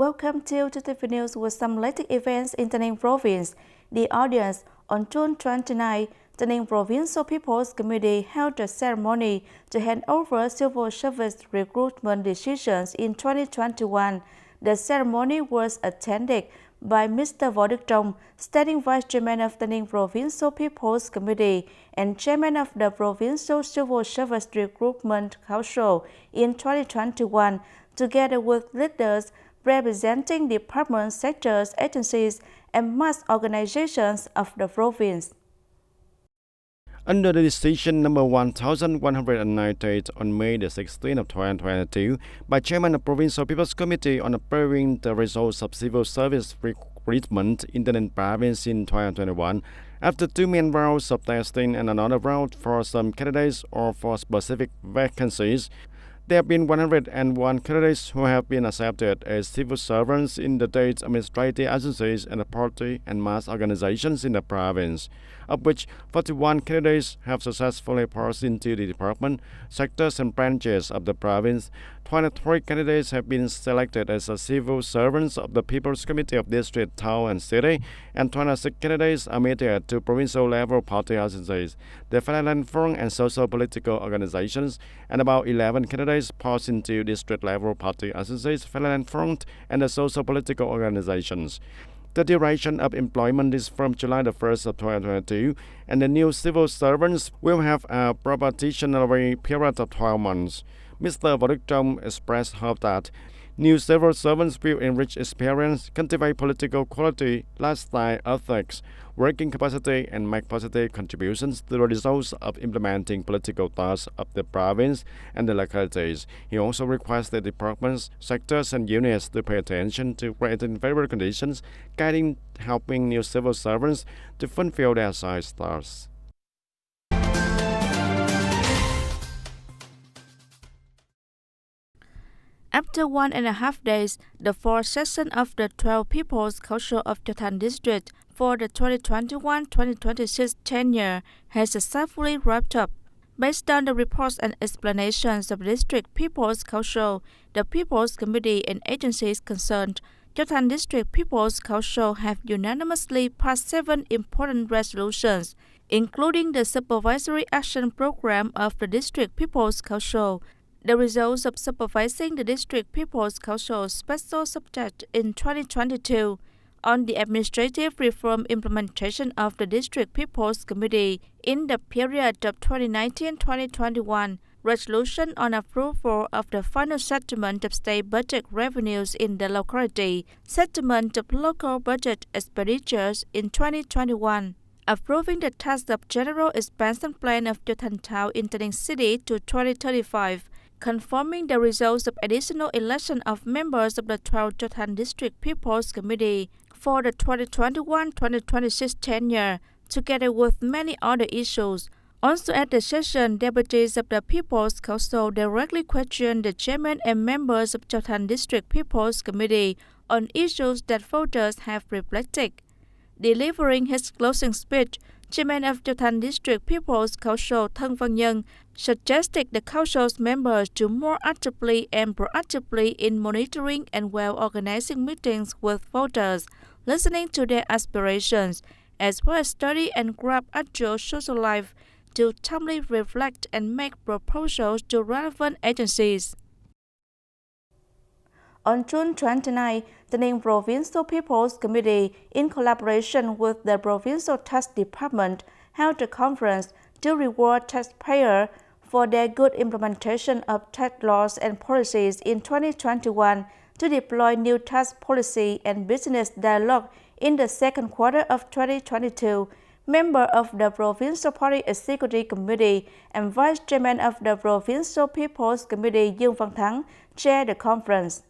Welcome to TTV News with some latest events in Tay Ninh Province. The audience, on June 29, Tay Ninh Provincial People's Committee held a ceremony to hand over civil service recruitment decisions in 2021. The ceremony was attended by Mr. Võ Đức Trong, Standing Vice Chairman of Tay Ninh Provincial People's Committee and Chairman of the Provincial Civil Service Recruitment Council in 2021, together with leaders representing departments, sectors, agencies, and mass organizations of the province. Under the decision number 1198 on May the 16th of 2022 by Chairman of Provincial People's Committee on approving the results of civil service recruitment in Tay Ninh Province in 2021, after two main rounds of testing and another round for some candidates or for specific vacancies, there have been 101 candidates who have been accepted as civil servants in the state administrative agencies and the party and mass organizations in the province, of which 41 candidates have successfully passed into the department, sectors and branches of the province. 23 candidates have been selected as civil servants of the People's Committee of District, Town and City, and 26 candidates are admitted to provincial level party agencies, the Finland Front and socio-political organizations, and about 11 candidates passed into district level party agencies, Finland Front, and the socio-political organizations. The duration of employment is from July the 1st of 2022, and the new civil servants will have a probationary period of 12 months. Mr. Võ Đức Trong expressed hope that new civil servants will enrich experience, cultivate political quality, lifestyle ethics, working capacity, and make positive contributions to the results of implementing political tasks of the province and the localities. He also requests the departments, sectors, and units to pay attention to creating favorable conditions, guiding, helping new civil servants to fulfill their assigned tasks. After 1.5 days, the fourth session of the 12 People's Council of the Thanh District for the 2021-2026 tenure has successfully wrapped up. Based on the reports and explanations of the District People's Council, the People's Committee and agencies concerned, the Thanh District People's Council have unanimously passed 7 important resolutions, including the Supervisory Action Program of the District People's Council, the results of supervising the District People's Council special subject in 2022, on the administrative reform implementation of the District People's Committee in the period of 2019-2021, resolution on approval of the final settlement of state budget revenues in the locality, settlement of local budget expenditures in 2021, approving the task of General Expansion Plan of the Thanh Town in Tay Ninh City to 2035, confirming the results of additional election of members of the 12th Thanh District People's Committee for the 2021-2026 tenure, together with many other issues. Also at the session, deputies of the People's Council directly questioned the chairman and members of the Thanh District People's Committee on issues that voters have reflected. Delivering his closing speech, Chairman of the Thanh District People's Council Thân Văn Nhân suggested the Council's members to more actively and proactively in monitoring and well-organizing meetings with voters, listening to their aspirations, as well as study and grasp actual social life to timely reflect and make proposals to relevant agencies. On June 29, the Tay Ninh Provincial People's Committee, in collaboration with the Provincial Tax Department, held a conference to reward taxpayers for their good implementation of tax laws and policies in 2021 to deploy new tax policy and business dialogue in the second quarter of 2022. Member of the Provincial Party Executive Committee and Vice Chairman of the Provincial People's Committee Dương Văn Thắng chaired the conference.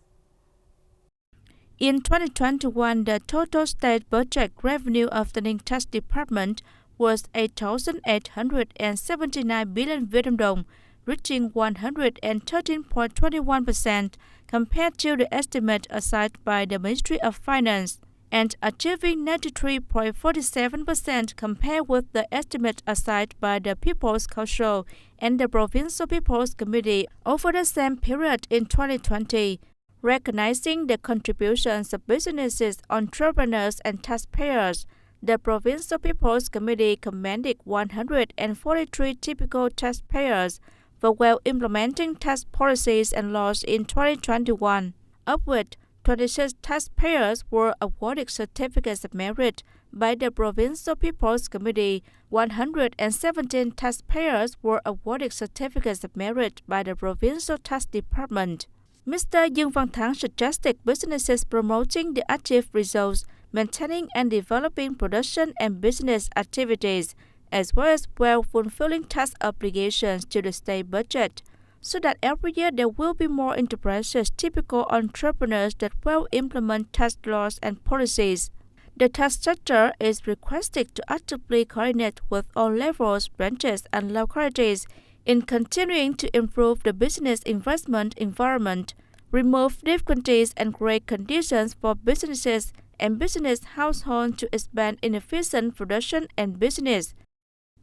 In 2021, the total state budget revenue of the Ninh Tax Department was 8,879 billion Vietnam dong, reaching 113.21% compared to the estimate assigned by the Ministry of Finance, and achieving 93.47% compared with the estimate assigned by the People's Council and the Provincial People's Committee over the same period in 2020. Recognizing the contributions of businesses, entrepreneurs, and taxpayers, the Provincial People's Committee commended 143 typical taxpayers for well implementing tax policies and laws in 2021, of which 26 taxpayers were awarded certificates of merit by the Provincial People's Committee. 117 taxpayers were awarded certificates of merit by the Provincial Tax Department. Mr. Dương Văn Thắng suggested businesses promoting the achieved results, maintaining and developing production and business activities, as well as fulfilling tax obligations to the state budget, so that every year there will be more enterprises, typical entrepreneurs that will implement tax laws and policies. The tax sector is requested to actively coordinate with all levels, branches, and localities in continuing to improve the business investment environment, remove difficulties and create conditions for businesses and business households to expand in efficient production and business.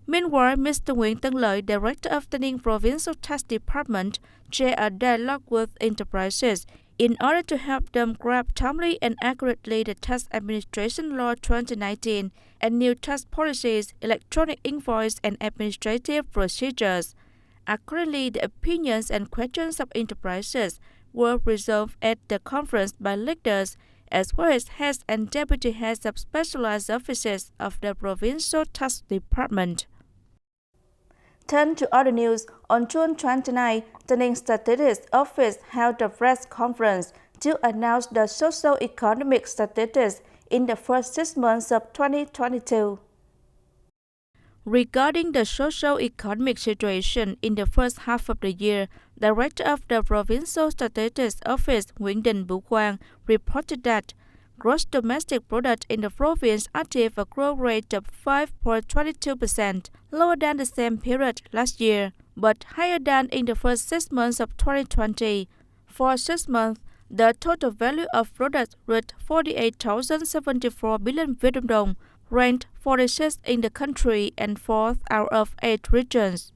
Meanwhile, Mr. Nguyễn Tân Lợi, Director of the Ninh Provincial Tax Department, chaired a dialogue with enterprises in order to help them grasp timely and accurately the Tax Administration Law 2019 and new tax policies, electronic invoice, and administrative procedures. Accordingly, the opinions and questions of enterprises were resolved at the conference by leaders as well as heads and deputy heads of specialized offices of the Provincial Tax Department. Turn to other news. On June 29, the Ninh Statistics Office held a press conference to announce the socio-economic statistics in the first 6 months of 2022. Regarding the socio-economic situation in the first half of the year, Director of the Provincial Statistics Office Nguyễn Đình Bửu Quang reported that gross domestic product in the province achieved a growth rate of 5.22%, lower than the same period last year, but higher than in the first 6 months of 2020. For 6 months, the total value of products reached 48,074 billion Việt Nam, ranked 46th in the country and 4th out of 8 regions.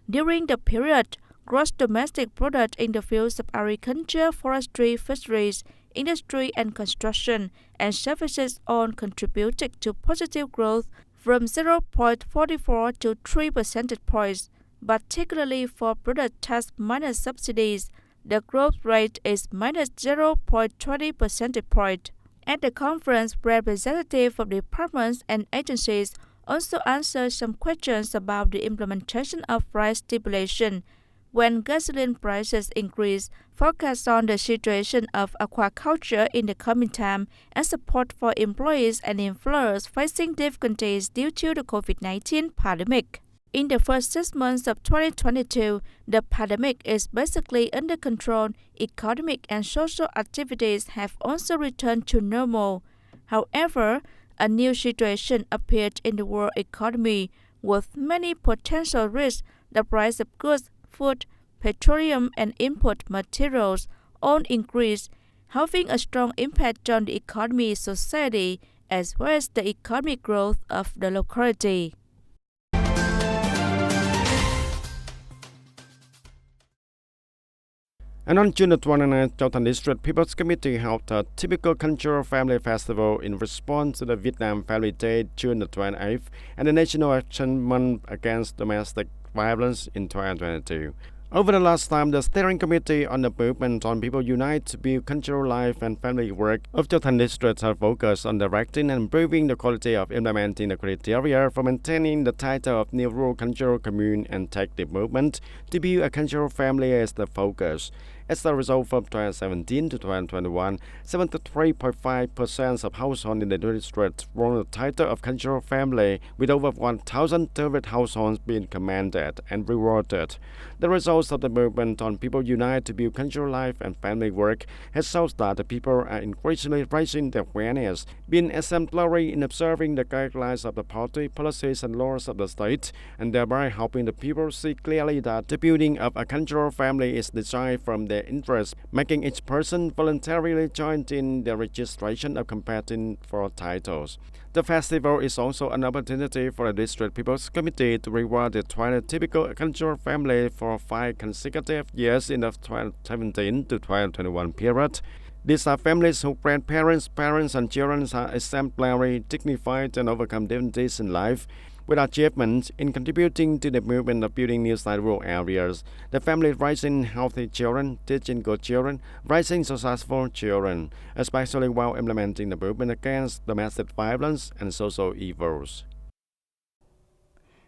During the period, gross domestic product in the fields of agriculture, forestry, fisheries, industry and construction, and services all contributed to positive growth from 0.44 to 3 percentage points. Particularly for product tax minus subsidies, the growth rate is minus 0.20 percentage point. At the conference, representatives of departments and agencies also answered some questions about the implementation of price stipulation when gasoline prices increase, focus on the situation of aquaculture in the coming time, and support for employees and employers facing difficulties due to the COVID-19 pandemic. In the first 6 months of 2022, the pandemic is basically under control. Economic and social activities have also returned to normal. However, a new situation appeared in the world economy with many potential risks. The price of goods, food, petroleum, and import materials all increased, having a strong impact on the economy, society, as well as the economic growth of the locality. And on June 29th, Chau District People's Committee held a typical cultural family festival in response to the Vietnam Family Day, June 28th, and the National Action Month Against Domestic Violence in 2022. Over the last time, the Steering Committee on the Movement on People Unite to Build Cultural Life and Family Work of Chau District have focused on directing and improving the quality of implementing the criteria for maintaining the title of New Rural Cultural Commune and take the movement to build a cultural family as the focus. As a result, from 2017 to 2021, 73.5% of households in the district won the title of cultural family, with over 1,000 households being commended and rewarded. The results of the movement on People Unite to Build Cultural Life and Family Work has shown that the people are increasingly raising their awareness, being exemplary in observing the guidelines of the party, policies and laws of the state, and thereby helping the people see clearly that the building of a cultural family is designed from their their interests, making each person voluntarily join in the registration of competing for titles. The festival is also an opportunity for the District People's Committee to reward the TayNinhTV agricultural family for 5 consecutive years in the 2017 to 2021 period. These are families whose grandparents, parents, and children are exemplary, dignified, and overcome difficulties in life, with achievements in contributing to the movement of building new rural areas. The family raising healthy children, teaching good children, raising successful children, especially while implementing the movement against domestic violence and social evils.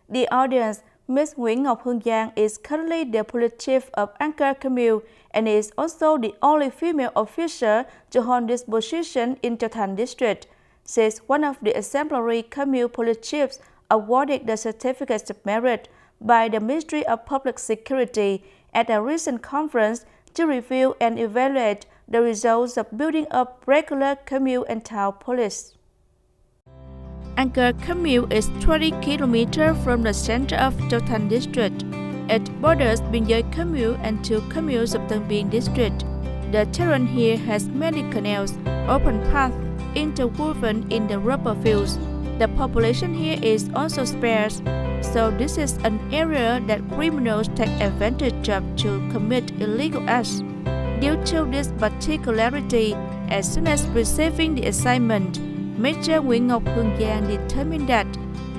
The audience, Ms. Nguyễn Ngọc Hương Giang is currently the police chief of An Co Commune and is also the only female officer to hold this position in the Thanh district. She is one of the exemplary commune police chiefs awarded the Certificate of Merit by the Ministry of Public Security at a recent conference to review and evaluate the results of building up regular commune and town police. An Co Commune is 20 km from the center of the Thanh district. It borders Biên Giới Commune and 2 communes of Tân Biên district. The terrain here has many canals, open paths, interwoven in the rubber fields. The population here is also sparse, so this is an area that criminals take advantage of to commit illegal acts. Due to this particularity, as soon as receiving the assignment, Major Nguyễn Ngọc Hương Giang determined that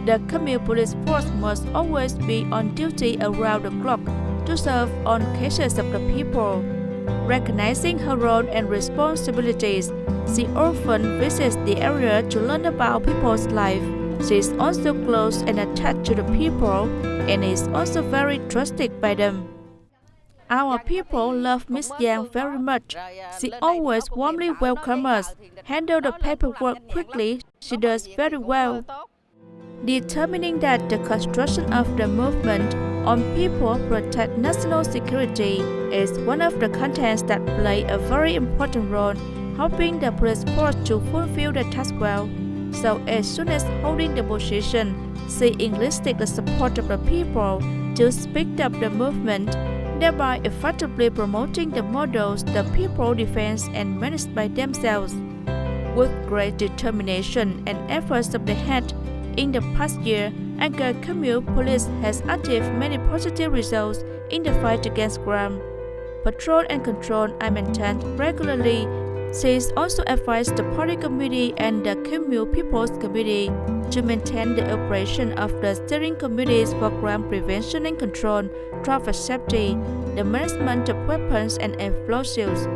the commune police force must always be on duty around the clock to serve on cases of the people. Recognizing her role and responsibilities, she often visits the area to learn about people's life. She is also close and attached to the people and is also very trusted by them. Our people love Miss Giang very much. She always warmly welcomes us, handles the paperwork quickly. She does very well. Determining that the construction of the movement on people protect national security is one of the contents that play a very important role, helping the police force to fulfill the task well. So as soon as holding the position, she enlisted the support of the people to speed up the movement, thereby effectively promoting the models the people defend and manage by themselves. With great determination and efforts of the head, in the past year, An Co Commune police has achieved many positive results in the fight against crime. Patrol and control are maintained regularly. She also advised the party committee and the commune people's committee to maintain the operation of the steering committees for crime prevention and control, traffic safety, the management of weapons and explosives.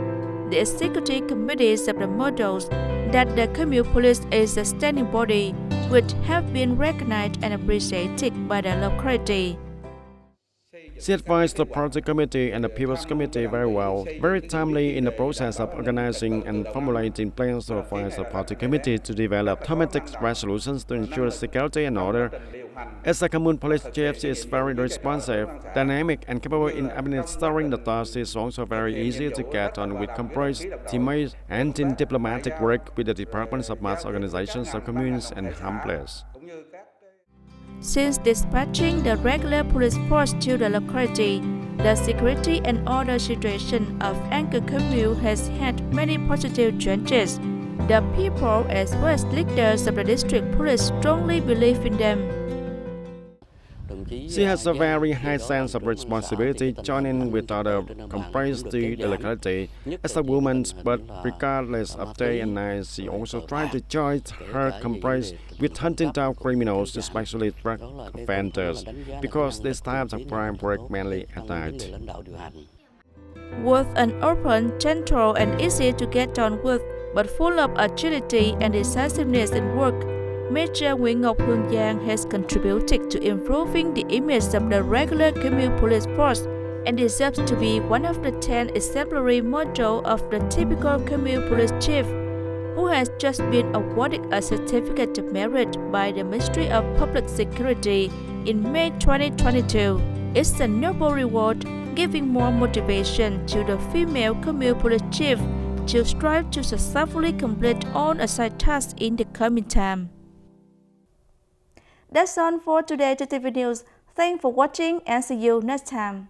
The executive committees of the models that the commune police is a standing body, which have been recognized and appreciated by the locality. She advised the party committee and the people's committee very well, very timely in the process of organizing and formulating plans to advise the party committee to develop thematic resolutions to ensure security and order. As a commune police chief, she is very responsive, dynamic, and capable in administering the task. She is also very easy to get on with comprised teammates and in diplomatic work with the departments of mass organizations of communes and hamlets. Since dispatching the regular police force to the locality, the security and order situation of An Co Commune has had many positive changes. The people as well as leaders of the district police strongly believe in them. She has a very high sense of responsibility, joining with other comprised to the locality. As a woman, but regardless of day and night, she also tried to join her comprise with hunting down criminals, especially drug offenders, because these types of crime work mainly at night. With an open, gentle, and easy to get on with, but full of agility and decisiveness in work, Major Nguyễn Ngọc Hương Giang has contributed to improving the image of the regular commune police force and deserves to be one of the 10 exemplary models of the typical commune police chief, who has just been awarded a Certificate of Merit by the Ministry of Public Security in May 2022. It's a noble reward, giving more motivation to the female commune police chief to strive to successfully complete all assigned tasks in the coming time. That's all for today TTV News. Thanks for watching and see you next time.